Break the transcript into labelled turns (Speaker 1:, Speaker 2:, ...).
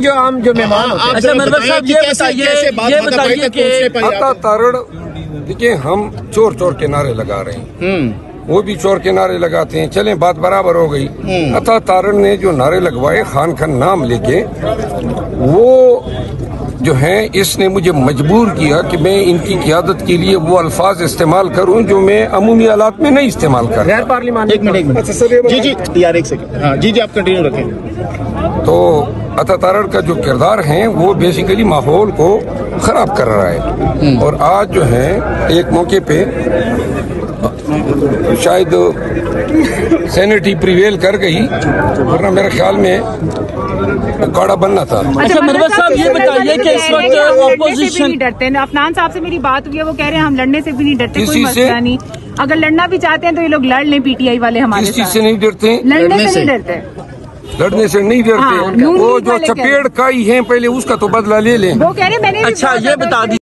Speaker 1: جو عام جو مہمان ہوتے ہیں.
Speaker 2: اچھا مروت صاحب یہ بتائیے کہ
Speaker 3: عطا تارڑ دیکھیں ہم چور چور کے نعرے لگا رہے ہیں, وہ بھی چور کے نعرے لگاتے ہیں, چلیں بات برابر ہو گئی. عطا تارڑ نے جو نعرے لگوائے خان کا نام لے کے, وہ جو ہیں اس نے مجھے مجبور کیا کہ میں ان کی قیادت کے لیے وہ الفاظ استعمال کروں جو میں عمومی حالات میں نہیں استعمال کر.
Speaker 1: غیر پارلیمانی.
Speaker 2: ایک منٹ ایک سیکنڈ جی آپ کنٹینیو رکھیں.
Speaker 3: تو عطا تارڑ کا جو کردار ہے وہ بیسیکلی ماحول کو خراب کر رہا ہے, اور آج جو ہے ایک موقع پہ شاید سینٹی پریویل کر گئی, ورنہ میرے خیال میں اکاڑا بننا تھا.
Speaker 2: اچھا مروت صاحب یہ بتائیے کہ اس وقت اپوزیشن
Speaker 4: ڈرتے ہیں. عفنان صاحب سے میری بات ہوئی ہے, وہ کہہ رہے ہیں ہم لڑنے سے بھی نہیں ڈرتے, کوئی مسئلہ نہیں, اگر لڑنا بھی چاہتے ہیں تو یہ لوگ لڑ لیں, پی ٹی آئی والے ہمارے
Speaker 3: اس چیز سے نہیں ڈرتے,
Speaker 4: لڑنے سے نہیں ڈرتے,
Speaker 3: لڑنے سے نہیں ڈرتے. وہ جو چپیڑ کائی ہیں پہلے اس کا تو بدلہ لے لیں.
Speaker 4: وہ کہہ رہے ہیں میں نے.
Speaker 2: اچھا یہ بتا دیجیے